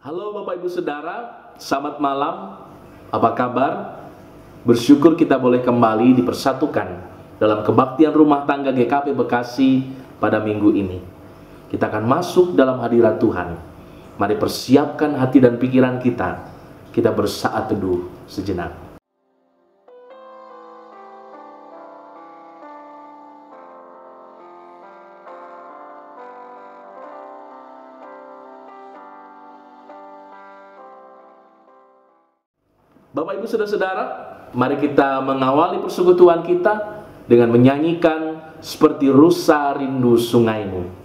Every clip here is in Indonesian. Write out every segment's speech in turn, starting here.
Halo Bapak Ibu Saudara, selamat malam. Apa kabar? Bersyukur kita boleh kembali dipersatukan dalam kebaktian rumah tangga GKP Bekasi pada minggu ini. Kita akan masuk dalam hadirat Tuhan. Mari persiapkan hati dan pikiran kita. Kita bersaat teduh sejenak. Bapak Ibu Saudara-saudara, mari kita mengawali persekutuan kita dengan menyanyikan Seperti Rusa Rindu Sungaimu.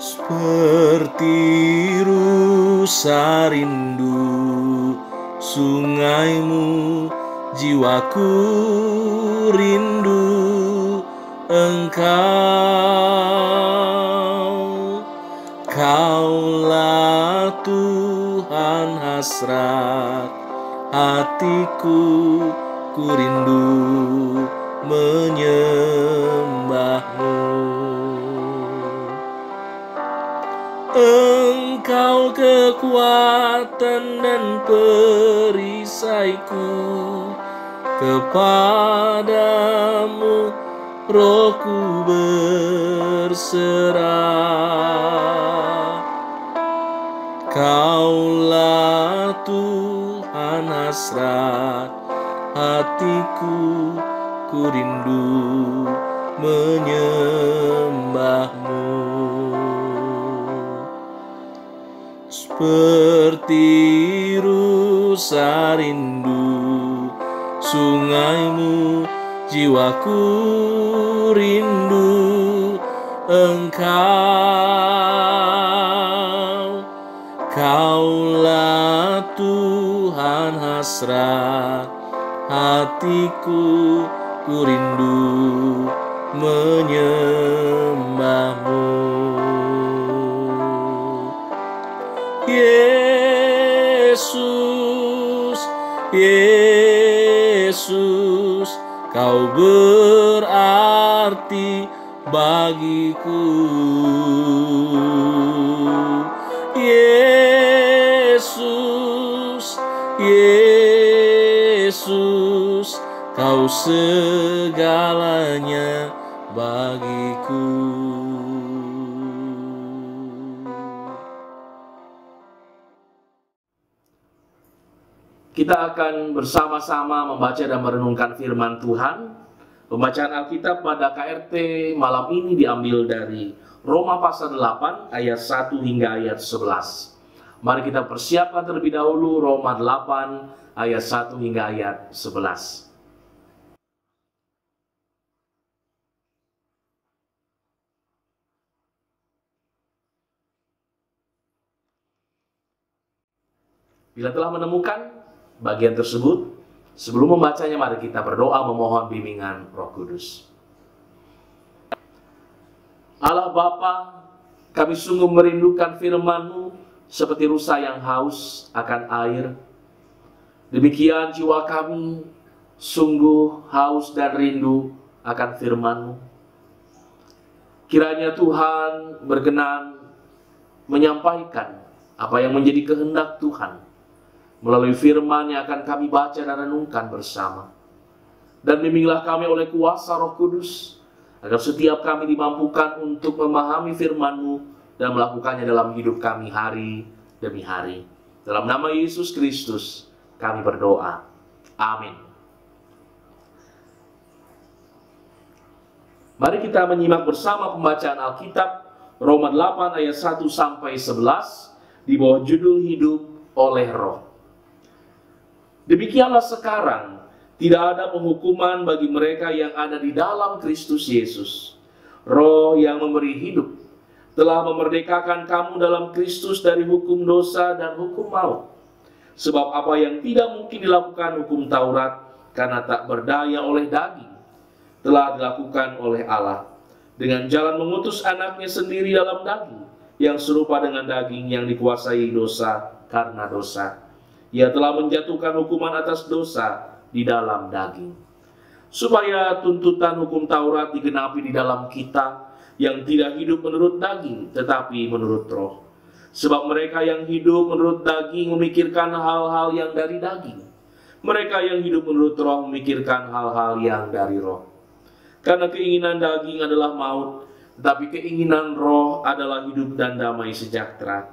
Seperti rusa rindu sungaimu, jiwaku rindu Engkau. Kaulah Tuhan hasrat hatiku, ku rindu menyembahmu. Engkau kekuatan dan perisaiku, kepadamu rohku berserah. Kaulah Tuhan hasrat hatiku, ku rindu menyembahmu. Seperti rusa rindu sungaimu, jiwaku rindu Engkau. Kaulah Tuhan hasrat hatiku, ku rindu menyembahmu. Yesus, Yesus, Kau berarti bagiku. Yesus, Yesus, Kau segalanya bagiku. Kita akan bersama-sama membaca dan merenungkan firman Tuhan. Pembacaan Alkitab pada KRT malam ini diambil dari Roma pasal 8 ayat 1 hingga ayat 11. Mari kita persiapkan terlebih dahulu Roma 8 ayat 1 hingga ayat 11. Bila telah menemukan bagian tersebut, sebelum membacanya mari kita berdoa memohon bimbingan Roh Kudus. Allah Bapa, kami sungguh merindukan firman-Mu seperti rusa yang haus akan air. Demikian jiwa kami sungguh haus dan rindu akan firman-Mu. Kiranya Tuhan berkenan menyampaikan apa yang menjadi kehendak Tuhan melalui firman yang akan kami baca dan renungkan bersama. Dan bimbinglah kami oleh kuasa Roh Kudus, agar setiap kami dimampukan untuk memahami firman-Mu dan melakukannya dalam hidup kami hari demi hari. Dalam nama Yesus Kristus kami berdoa. Amin. Mari kita menyimak bersama pembacaan Alkitab Roma 8 ayat 1 sampai 11 di bawah judul Hidup oleh Roh. Demikianlah sekarang, tidak ada penghukuman bagi mereka yang ada di dalam Kristus Yesus. Roh yang memberi hidup telah memerdekakan kamu dalam Kristus dari hukum dosa dan hukum maut. Sebab apa yang tidak mungkin dilakukan hukum Taurat karena tak berdaya oleh daging, telah dilakukan oleh Allah dengan jalan mengutus anaknya sendiri dalam daging, yang serupa dengan daging yang dikuasai dosa karena dosa. Ia telah menjatuhkan hukuman atas dosa di dalam daging, supaya tuntutan hukum Taurat digenapi di dalam kita yang tidak hidup menurut daging, tetapi menurut roh. Sebab mereka yang hidup menurut daging memikirkan hal-hal yang dari daging. Mereka yang hidup menurut roh memikirkan hal-hal yang dari roh. Karena keinginan daging adalah maut, tetapi keinginan roh adalah hidup dan damai sejahtera.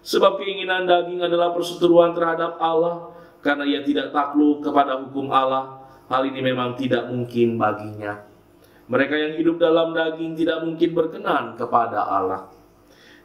Sebab keinginan daging adalah perseteruan terhadap Allah, karena ia tidak takluk kepada hukum Allah. Hal ini memang tidak mungkin baginya. Mereka yang hidup dalam daging tidak mungkin berkenan kepada Allah.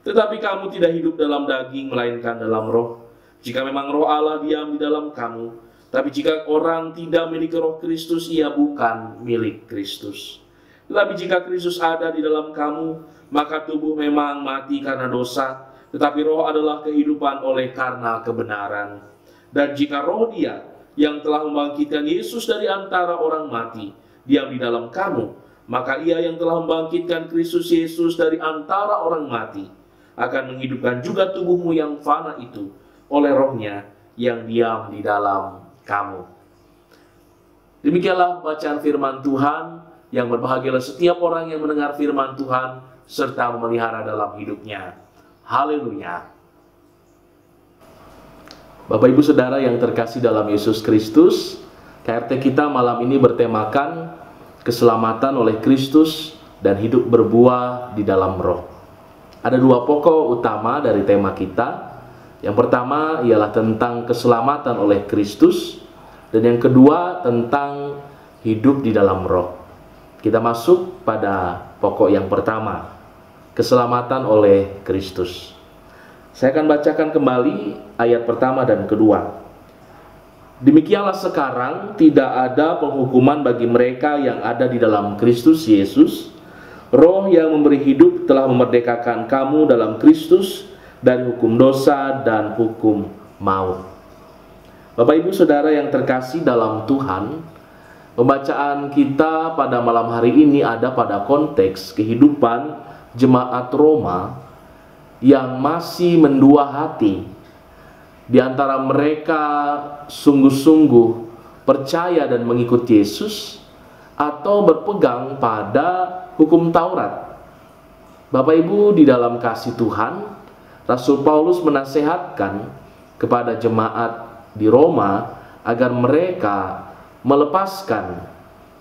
Tetapi kamu tidak hidup dalam daging, melainkan dalam roh. Jika memang roh Allah diam di dalam kamu. Tapi jika orang tidak memiliki roh Kristus, ia bukan milik Kristus. Tetapi jika Kristus ada di dalam kamu, maka tubuh memang mati karena dosa, tetapi roh adalah kehidupan oleh karena kebenaran. Dan jika roh Dia yang telah membangkitkan Yesus dari antara orang mati diam di dalam kamu, maka Ia yang telah membangkitkan Kristus Yesus dari antara orang mati akan menghidupkan juga tubuhmu yang fana itu oleh rohnya yang diam di dalam kamu. Demikianlah bacaan firman Tuhan, yang berbahagialah setiap orang yang mendengar firman Tuhan serta memelihara dalam hidupnya. Haleluya. Bapak Ibu Saudara yang terkasih dalam Yesus Kristus, KRT kita malam ini bertemakan keselamatan oleh Kristus dan hidup berbuah di dalam roh. Ada dua pokok utama dari tema kita. Yang pertama ialah tentang keselamatan oleh Kristus, dan yang kedua tentang hidup di dalam roh. Kita masuk pada pokok yang pertama, keselamatan oleh Kristus. Saya akan bacakan kembali ayat pertama dan kedua. Demikianlah sekarang tidak ada penghukuman bagi mereka yang ada di dalam Kristus Yesus. Roh yang memberi hidup telah memerdekakan kamu dalam Kristus dari hukum dosa dan hukum maut. Bapak Ibu Saudara yang terkasih dalam Tuhan, pembacaan kita pada malam hari ini ada pada konteks kehidupan jemaat Roma yang masih mendua hati. Di antara mereka sungguh-sungguh percaya dan mengikut Yesus, atau berpegang pada hukum Taurat. Bapak Ibu di dalam kasih Tuhan, Rasul Paulus menasehatkan kepada jemaat di Roma agar mereka melepaskan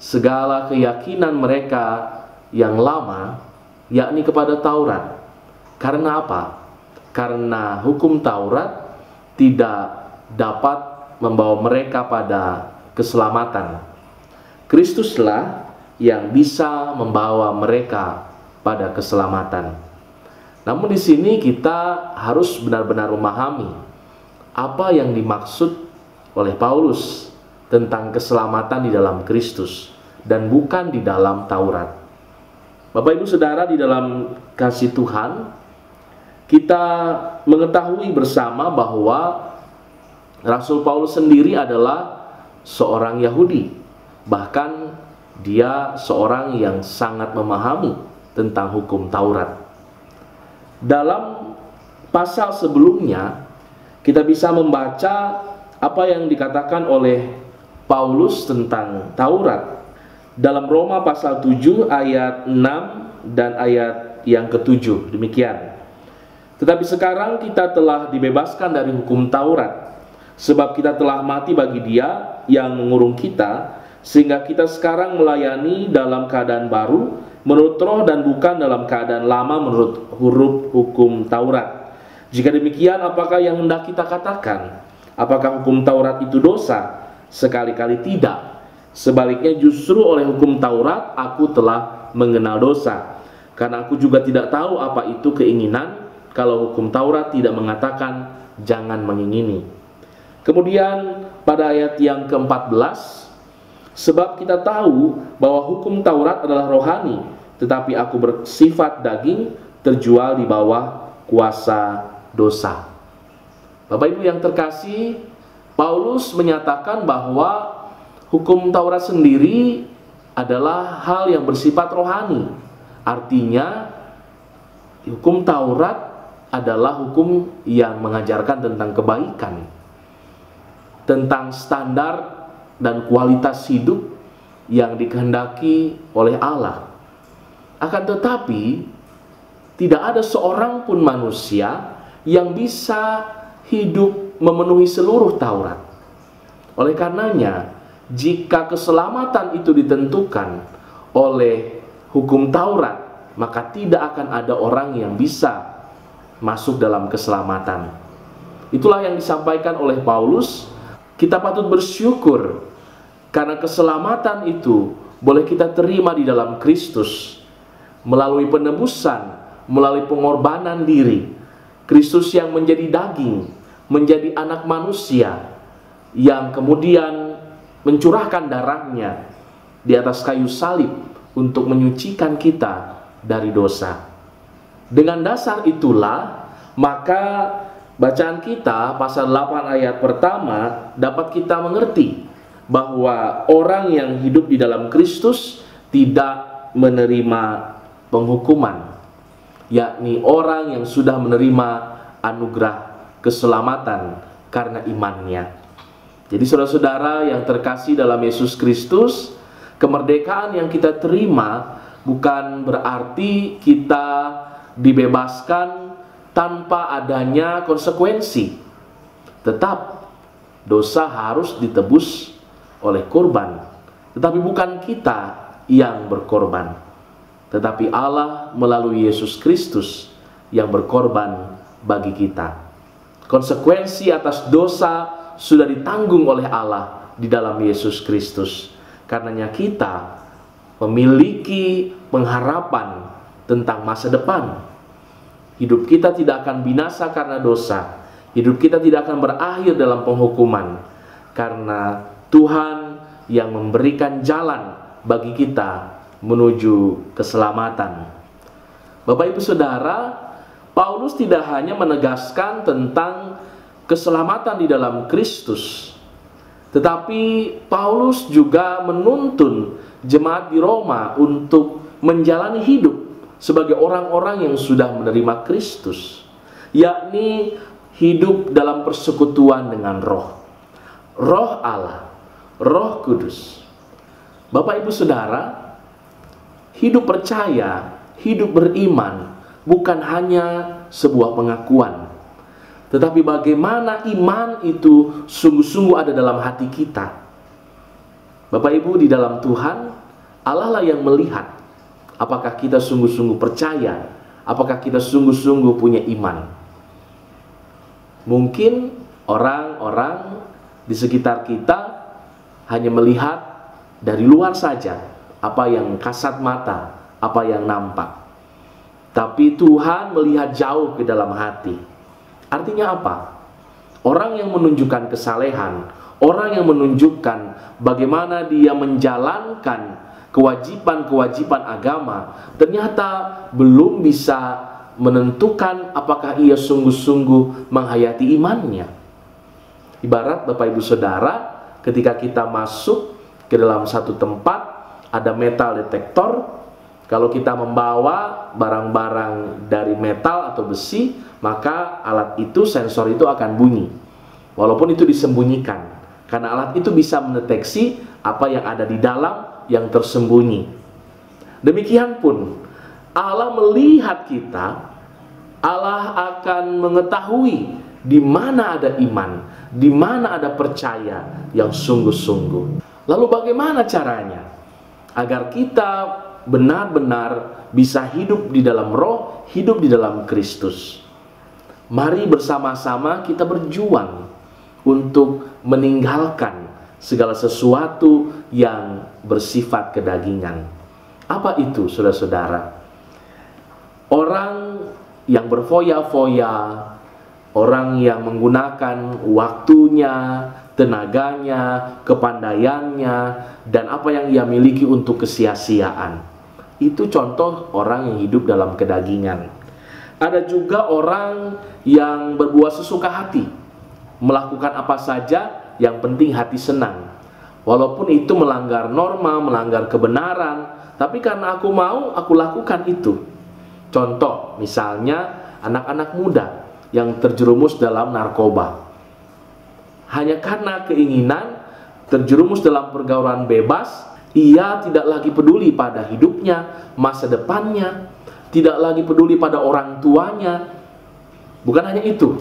segala keyakinan mereka yang lama, yakni kepada Taurat. Karena apa? Karena hukum Taurat tidak dapat membawa mereka pada keselamatan. Kristuslah yang bisa membawa mereka pada keselamatan. Namun di sini kita harus benar-benar memahami apa yang dimaksud oleh Paulus tentang keselamatan di dalam Kristus dan bukan di dalam Taurat. Bapak Ibu Saudara di dalam kasih Tuhan, kita mengetahui bersama bahwa Rasul Paulus sendiri adalah seorang Yahudi. Bahkan dia seorang yang sangat memahami tentang hukum Taurat. Dalam pasal sebelumnya kita bisa membaca apa yang dikatakan oleh Paulus tentang Taurat dalam Roma pasal 7 ayat 6 dan ayat yang ke-7. Demikian. Tetapi sekarang kita telah dibebaskan dari hukum Taurat, sebab kita telah mati bagi Dia yang mengurung kita, sehingga kita sekarang melayani dalam keadaan baru menurut roh dan bukan dalam keadaan lama menurut huruf hukum Taurat. Jika demikian, apakah yang hendak kita katakan? Apakah hukum Taurat itu dosa? Sekali-kali tidak. Sebaliknya justru oleh hukum Taurat aku telah mengenal dosa, karena aku juga tidak tahu apa itu keinginan, kalau hukum Taurat tidak mengatakan jangan mengingini. Kemudian pada ayat yang ke-14, sebab kita tahu bahwa hukum Taurat adalah rohani, tetapi aku bersifat daging, terjual di bawah kuasa dosa. Bapak Ibu yang terkasih, Paulus menyatakan bahwa hukum Taurat sendiri adalah hal yang bersifat rohani. Artinya hukum Taurat adalah hukum yang mengajarkan tentang kebaikan, tentang standar dan kualitas hidup yang dikehendaki oleh Allah. Akan tetapi, tidak ada seorang pun manusia yang bisa hidup memenuhi seluruh Taurat. Oleh karenanya, jika keselamatan itu ditentukan oleh hukum Taurat, maka tidak akan ada orang yang bisa masuk dalam keselamatan. Itulah yang disampaikan oleh Paulus. Kita patut bersyukur karena keselamatan itu boleh kita terima di dalam Kristus melalui penebusan, melalui pengorbanan diri. Kristus yang menjadi daging, menjadi anak manusia, yang kemudian mencurahkan darahnya di atas kayu salib untuk menyucikan kita dari dosa. Dengan dasar itulah, maka bacaan kita pasal 8 ayat pertama dapat kita mengerti bahwa orang yang hidup di dalam Kristus tidak menerima penghukuman, yakni orang yang sudah menerima anugerah keselamatan karena imannya. Jadi saudara-saudara yang terkasih dalam Yesus Kristus, kemerdekaan yang kita terima bukan berarti kita dibebaskan tanpa adanya konsekuensi. Tetap dosa harus ditebus oleh korban, tetapi bukan kita yang berkorban, tetapi Allah melalui Yesus Kristus yang berkorban bagi kita. Konsekuensi atas dosa sudah ditanggung oleh Allah di dalam Yesus Kristus. Karenanya kita memiliki pengharapan tentang masa depan. Hidup kita tidak akan binasa karena dosa. Hidup kita tidak akan berakhir dalam penghukuman, karena Tuhan yang memberikan jalan bagi kita menuju keselamatan. Bapak Ibu Saudara, Paulus tidak hanya menegaskan tentang keselamatan di dalam Kristus, tetapi Paulus juga menuntun jemaat di Roma untuk menjalani hidup sebagai orang-orang yang sudah menerima Kristus, yakni hidup dalam persekutuan dengan Roh Allah, Roh Kudus. Bapak Ibu Saudara, hidup percaya, hidup beriman bukan hanya sebuah pengakuan, tetapi bagaimana iman itu sungguh-sungguh ada dalam hati kita. Bapak Ibu, di dalam Tuhan, Allah lah yang melihat apakah kita sungguh-sungguh percaya, apakah kita sungguh-sungguh punya iman. Mungkin orang-orang di sekitar kita hanya melihat dari luar saja, apa yang kasat mata, apa yang nampak. Tapi Tuhan melihat jauh ke dalam hati. Artinya apa? Orang yang menunjukkan kesalehan, orang yang menunjukkan bagaimana dia menjalankan kewajiban-kewajiban agama, ternyata belum bisa menentukan apakah ia sungguh-sungguh menghayati imannya. Ibarat Bapak Ibu Saudara, ketika kita masuk ke dalam satu tempat, ada metal detektor. Kalau kita membawa barang-barang dari metal atau besi, maka alat itu, sensor itu akan bunyi, walaupun itu disembunyikan, karena alat itu bisa mendeteksi apa yang ada di dalam yang tersembunyi. Demikian pun Allah melihat kita, Allah akan mengetahui di mana ada iman, di mana ada percaya yang sungguh-sungguh. Lalu bagaimana caranya agar kita benar-benar bisa hidup di dalam Roh, hidup di dalam Kristus? Mari bersama-sama kita berjuang untuk meninggalkan segala sesuatu yang bersifat kedagingan. Apa itu, saudara-saudara? Orang yang berfoya-foya, orang yang menggunakan waktunya, tenaganya, kepandaiannya, dan apa yang ia miliki untuk kesia-siaan. Itu contoh orang yang hidup dalam kedagingan. Ada juga orang yang berbuat sesuka hati, melakukan apa saja, yang penting hati senang. Walaupun itu melanggar norma, melanggar kebenaran, tapi karena aku mau, aku lakukan itu. Contoh, misalnya anak-anak muda yang terjerumus dalam narkoba. Hanya karena keinginan terjerumus dalam pergaulan bebas, ia tidak lagi peduli pada hidupnya, masa depannya, tidak lagi peduli pada orang tuanya. Bukan hanya itu,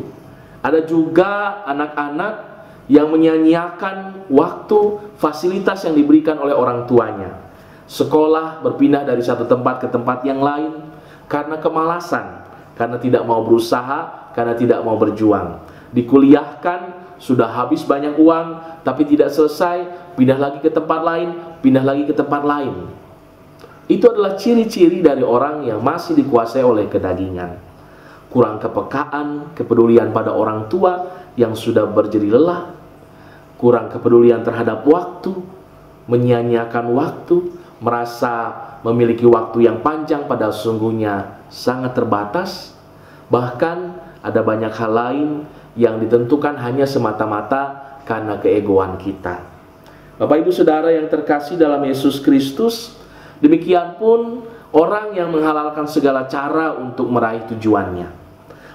ada juga anak-anak yang menyia-nyiakan waktu, fasilitas yang diberikan oleh orang tuanya. Sekolah berpindah dari satu tempat ke tempat yang lain karena kemalasan, karena tidak mau berusaha, karena tidak mau berjuang. Dikuliahkan, sudah habis banyak uang, tapi tidak selesai, pindah lagi ke tempat lain, pindah lagi ke tempat lain. Itu adalah ciri-ciri dari orang yang masih dikuasai oleh kedagingan. Kurang kepekaan, kepedulian pada orang tua yang sudah berjeri lelah, kurang kepedulian terhadap waktu, menyia-nyiakan waktu, merasa memiliki waktu yang panjang padahal sesungguhnya sangat terbatas. Bahkan ada banyak hal lain yang ditentukan hanya semata-mata karena keegoan kita. Bapak Ibu Saudara yang terkasih dalam Yesus Kristus, demikian pun orang yang menghalalkan segala cara untuk meraih tujuannya,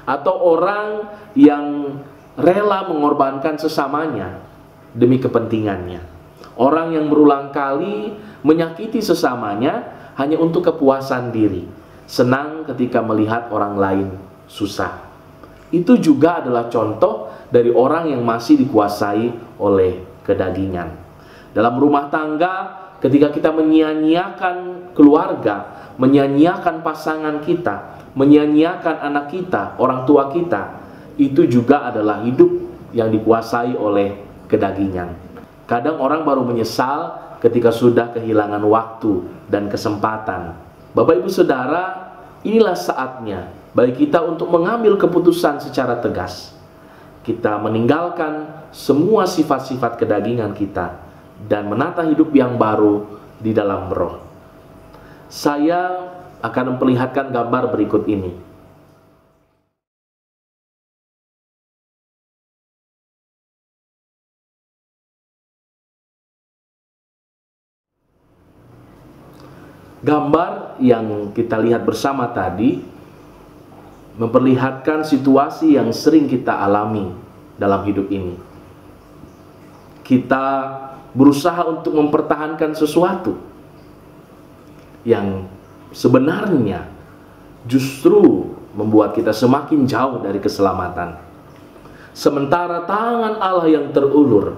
atau orang yang rela mengorbankan sesamanya demi kepentingannya, orang yang berulang kali menyakiti sesamanya hanya untuk kepuasan diri, senang ketika melihat orang lain susah. Itu juga adalah contoh dari orang yang masih dikuasai oleh kedagingan. Dalam rumah tangga, ketika kita menyia-nyiakan keluarga, menyia-nyiakan pasangan kita, menyia-nyiakan anak kita, orang tua kita, itu juga adalah hidup yang dikuasai oleh kedagingan. Kadang orang baru menyesal ketika sudah kehilangan waktu dan kesempatan. Bapak Ibu Saudara, inilah saatnya bagi kita untuk mengambil keputusan secara tegas. Kita meninggalkan semua sifat-sifat kedagingan kita dan menata hidup yang baru di dalam roh. Saya akan memperlihatkan gambar berikut ini. Gambar yang kita lihat bersama tadi memperlihatkan situasi yang sering kita alami dalam hidup ini. Kita berusaha untuk mempertahankan sesuatu yang sebenarnya justru membuat kita semakin jauh dari keselamatan. Sementara tangan Allah yang terulur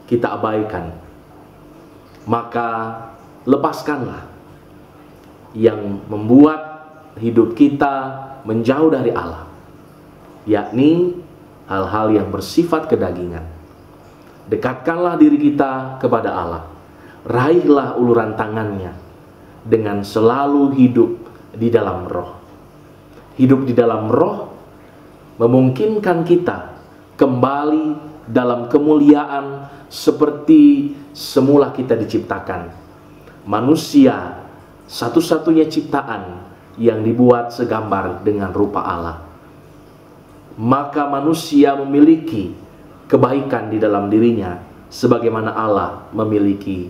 kita abaikan, maka lepaskanlah yang membuat hidup kita menjauh dari Allah, yakni hal-hal yang bersifat kedagingan. Dekatkanlah diri kita kepada Allah, raihlah uluran tangannya dengan selalu hidup di dalam roh. Hidup di dalam roh memungkinkan kita kembali dalam kemuliaan seperti semula kita diciptakan. Manusia satu-satunya ciptaan yang dibuat segambar dengan rupa Allah. Maka manusia memiliki kebaikan di dalam dirinya sebagaimana Allah memiliki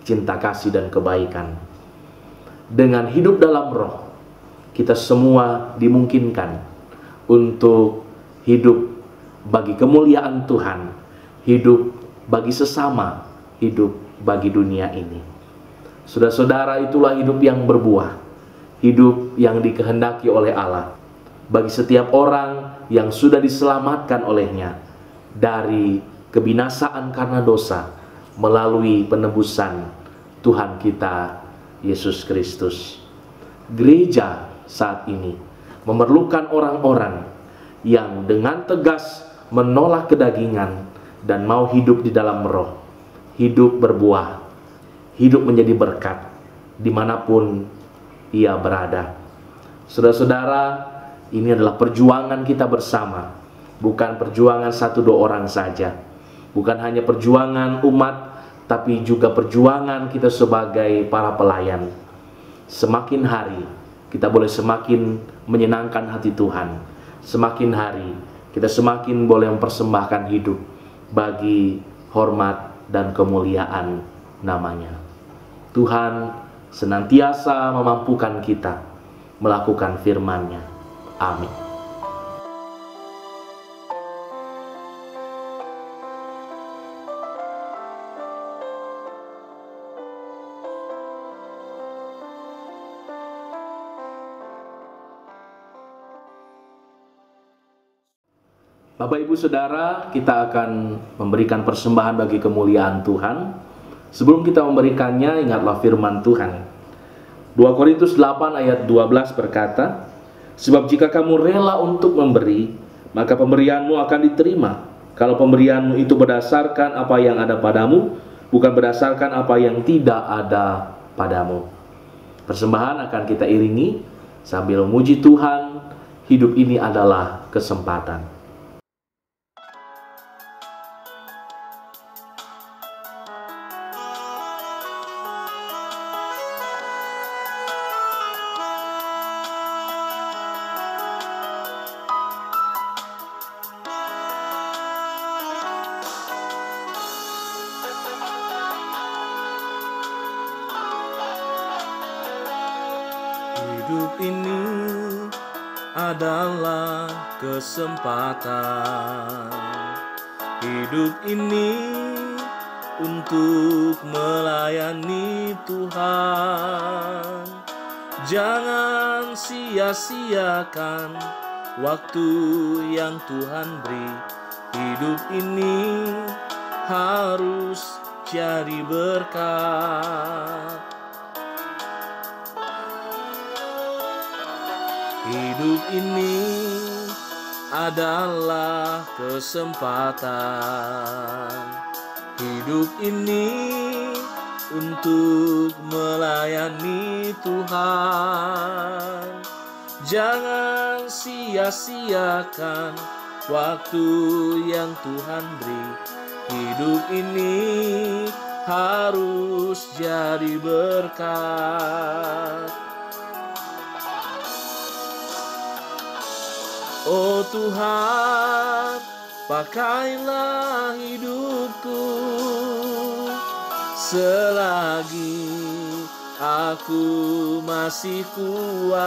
cinta kasih dan kebaikan. Dengan hidup dalam roh, kita semua dimungkinkan untuk hidup bagi kemuliaan Tuhan, hidup bagi sesama, hidup bagi dunia ini. Saudara-saudara, itulah hidup yang berbuah, hidup yang dikehendaki oleh Allah bagi setiap orang yang sudah diselamatkan olehnya dari kebinasaan karena dosa melalui penebusan Tuhan kita Yesus Kristus. Gereja saat ini memerlukan orang-orang yang dengan tegas menolak kedagingan dan mau hidup di dalam roh, hidup berbuah, hidup menjadi berkat dimanapun ia berada. Saudara-saudara, ini adalah perjuangan kita bersama, bukan perjuangan satu dua orang saja, bukan hanya perjuangan umat, tapi juga perjuangan kita sebagai para pelayan. Semakin hari kita boleh semakin menyenangkan hati Tuhan, semakin hari kita semakin boleh mempersembahkan hidup bagi hormat dan kemuliaan namanya. Tuhan senantiasa memampukan kita melakukan firman-Nya. Amin. Bapak Ibu Saudara, kita akan memberikan persembahan bagi kemuliaan Tuhan. Sebelum kita memberikannya, ingatlah firman Tuhan. 2 Korintus 8 ayat 12 berkata, "Sebab jika kamu rela untuk memberi, maka pemberianmu akan diterima. Kalau pemberianmu itu berdasarkan apa yang ada padamu, bukan berdasarkan apa yang tidak ada padamu." Persembahan akan kita iringi sambil memuji Tuhan. Hidup ini adalah kesempatan. Hidup ini adalah kesempatan. Hidup ini untuk melayani Tuhan. Jangan sia-siakan waktu yang Tuhan beri. Hidup ini harus jadi berkat. Hidup ini adalah kesempatan. Hidup ini untuk melayani Tuhan. Jangan sia-siakan waktu yang Tuhan beri. Hidup ini harus jadi berkat. Oh Tuhan, pakailah hidupku selagi aku masih kuat.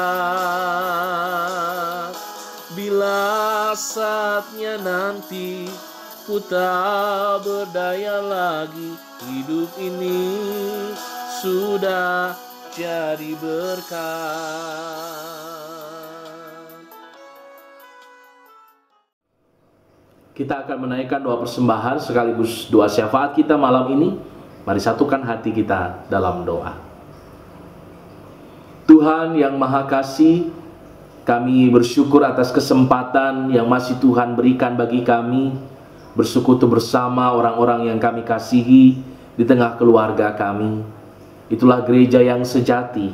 Bila saatnya nanti ku tak berdaya lagi, hidup ini sudah jadi berkat. Kita akan menaikkan doa persembahan sekaligus doa syafaat kita malam ini. Mari satukan hati kita dalam doa. Tuhan yang Maha Kasih, kami bersyukur atas kesempatan yang masih Tuhan berikan bagi kami bersekutu bersama orang-orang yang kami kasihi di tengah keluarga kami. Itulah gereja yang sejati,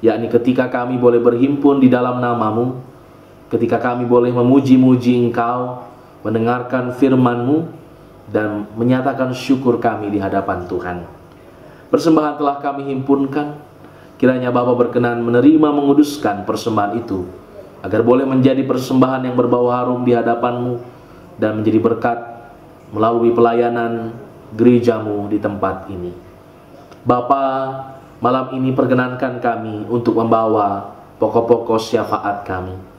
yakni ketika kami boleh berhimpun di dalam nama-Mu, ketika kami boleh memuji-muji Engkau, mendengarkan firman-Mu, dan menyatakan syukur kami di hadapan Tuhan. Persembahan telah kami himpunkan, kiranya Bapa berkenan menerima menguduskan persembahan itu, agar boleh menjadi persembahan yang berbau harum di hadapan-Mu, dan menjadi berkat melalui pelayanan gereja-Mu di tempat ini. Bapa, malam ini perkenankan kami untuk membawa pokok-pokok syafaat kami.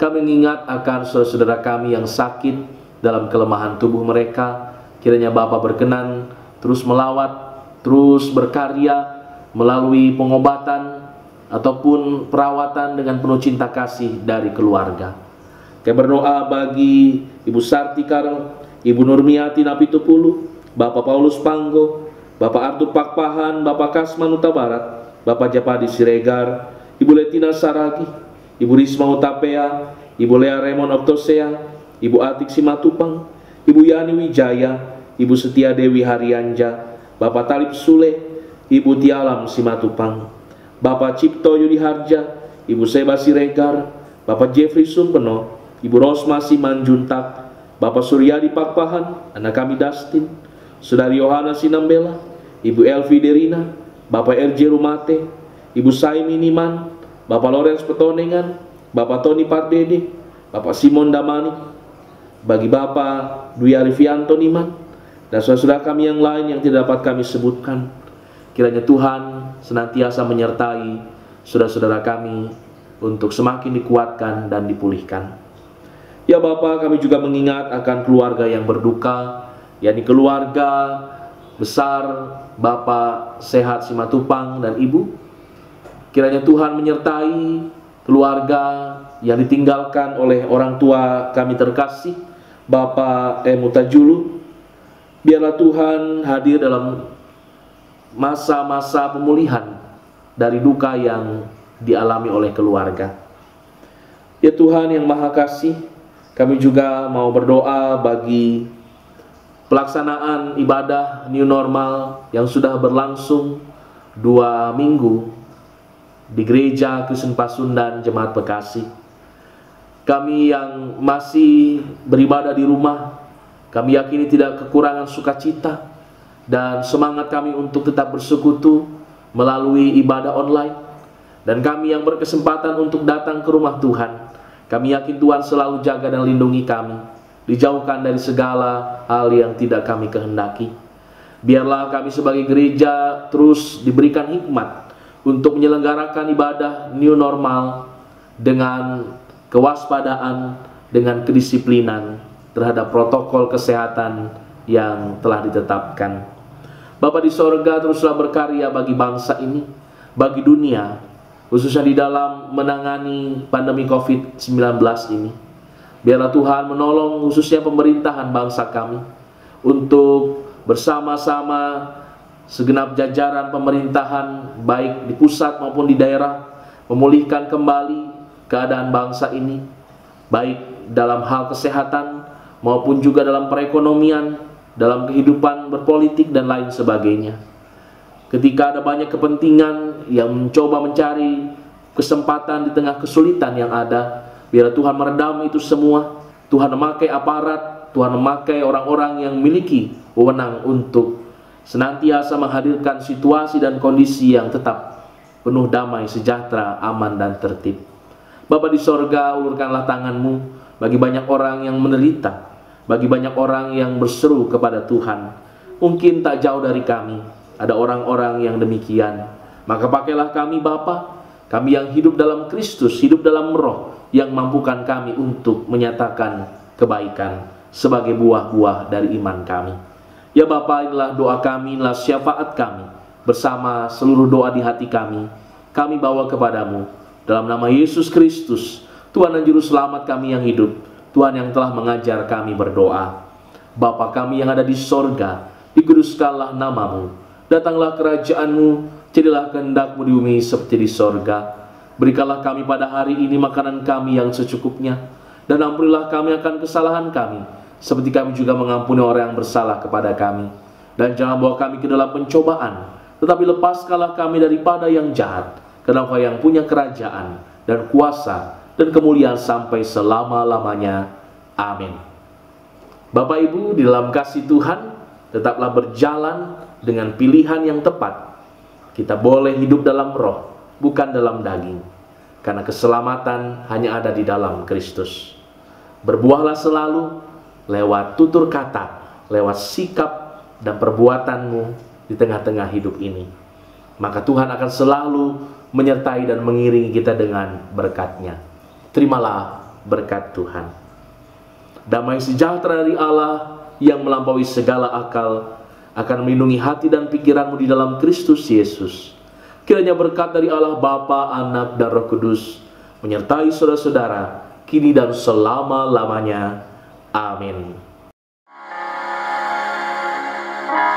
Kami mengingat akan saudara-saudara kami yang sakit dalam kelemahan tubuh mereka. Kiranya Bapa berkenan terus melawat, terus berkarya melalui pengobatan ataupun perawatan dengan penuh cinta kasih dari keluarga. Kami berdoa bagi Ibu Sarti Karel, Ibu Nurmiati Napitupulu, Bapak Paulus Panggo, Bapak Arthur Pakpahan, Bapak Kasman Huta Barat, Bapak Japadi Siregar, Ibu Letina Saragi, Ibu Risma Utapea, Ibu Lea Raymond Oktosea, Ibu Atik Simatupang, Ibu Yani Wijaya, Ibu Setia Dewi Haryanja, Bapak Talib Sule, Ibu Tialam Simatupang, Bapak Cipto Yudi Harja, Ibu Seba Siregar, Bapak Jeffrey Sumpeno, Ibu Rosma Simanjuntak, Bapak Suryadi Pakpahan, anak kami Dustin, Saudari Yohana Sinambela, Ibu Elvi Derina, Bapak RJ Rumate, Ibu Saimi Niman, Bapak Lorenz Petonengan, Bapak Tony Pardede, Bapak Simon Damani, bagi Bapak Dwi Arifianto Niman, dan saudara-saudara kami yang lain yang tidak dapat kami sebutkan. Kiranya Tuhan senantiasa menyertai saudara-saudara kami untuk semakin dikuatkan dan dipulihkan. Ya Bapa, kami juga mengingat akan keluarga yang berduka, yakni keluarga besar Bapak Sehat Simatupang dan Ibu. Kiranya Tuhan menyertai keluarga yang ditinggalkan oleh orang tua kami terkasih, Bapak Mutajulu. Biarlah Tuhan hadir dalam masa-masa pemulihan dari duka yang dialami oleh keluarga. Ya Tuhan yang Maha Kasih, kami juga mau berdoa bagi pelaksanaan ibadah new normal yang sudah berlangsung 2 minggu di Gereja Kristen Pasundan Jemaat Bekasi. Kami yang masih beribadah di rumah, kami yakini tidak kekurangan sukacita dan semangat kami untuk tetap bersekutu melalui ibadah online. Dan kami yang berkesempatan untuk datang ke rumah Tuhan, kami yakin Tuhan selalu jaga dan lindungi kami, dijauhkan dari segala hal yang tidak kami kehendaki. Biarlah kami sebagai gereja terus diberikan hikmat untuk menyelenggarakan ibadah new normal dengan kewaspadaan, dengan kedisiplinan terhadap protokol kesehatan yang telah ditetapkan. Bapa di sorga, teruslah berkarya bagi bangsa ini, bagi dunia, khususnya di dalam menangani pandemi COVID-19 ini. Biarlah Tuhan menolong khususnya pemerintahan bangsa kami untuk bersama-sama segenap jajaran pemerintahan baik di pusat maupun di daerah memulihkan kembali keadaan bangsa ini, baik dalam hal kesehatan maupun juga dalam perekonomian, dalam kehidupan berpolitik dan lain sebagainya. Ketika ada banyak kepentingan yang mencoba mencari kesempatan di tengah kesulitan yang ada, biar Tuhan meredam itu semua. Tuhan memakai aparat, Tuhan memakai orang-orang yang memiliki wewenang untuk senantiasa menghadirkan situasi dan kondisi yang tetap penuh damai, sejahtera, aman, dan tertib. Bapa di sorga, ulurkanlah tangan-Mu bagi banyak orang yang menderita, bagi banyak orang yang berseru kepada Tuhan. Mungkin tak jauh dari kami ada orang-orang yang demikian. Maka pakailah kami Bapa, kami yang hidup dalam Kristus, hidup dalam Roh, yang mampukan kami untuk menyatakan kebaikan sebagai buah-buah dari iman kami. Ya Bapa, inilah doa kami, inilah syafaat kami, bersama seluruh doa di hati kami bawa kepadamu. Dalam nama Yesus Kristus, Tuhan dan Juru Selamat kami yang hidup, Tuhan yang telah mengajar kami berdoa. Bapa kami yang ada di sorga, dikuduskanlah nama-Mu. Datanglah kerajaan-Mu, jadilah kehendak-Mu di bumi seperti di sorga. Berikanlah kami pada hari ini makanan kami yang secukupnya, dan ampunilah kami akan kesalahan kami, seperti kami juga mengampuni orang yang bersalah kepada kami. Dan jangan bawa kami ke dalam pencobaan, tetapi lepaskanlah kami daripada yang jahat, karena Engkau yang punya kerajaan, dan kuasa, dan kemuliaan sampai selama-lamanya. Amin. Bapak Ibu, di dalam kasih Tuhan, tetaplah berjalan dengan pilihan yang tepat. Kita boleh hidup dalam roh, bukan dalam daging, karena keselamatan hanya ada di dalam Kristus. Berbuahlah selalu lewat tutur kata, lewat sikap dan perbuatanmu di tengah-tengah hidup ini. Maka Tuhan akan selalu menyertai dan mengiringi kita dengan berkat-Nya. Terimalah berkat Tuhan. Damai sejahtera dari Allah yang melampaui segala akal akan melindungi hati dan pikiranmu di dalam Kristus Yesus. Kiranya berkat dari Allah Bapa, Anak, dan Roh Kudus menyertai saudara-saudara kini dan selama-lamanya. Amin.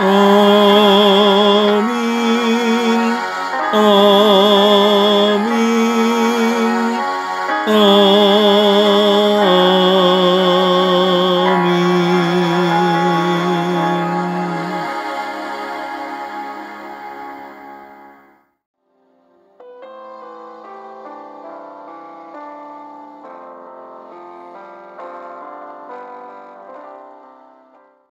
Amin. Amin. Amin.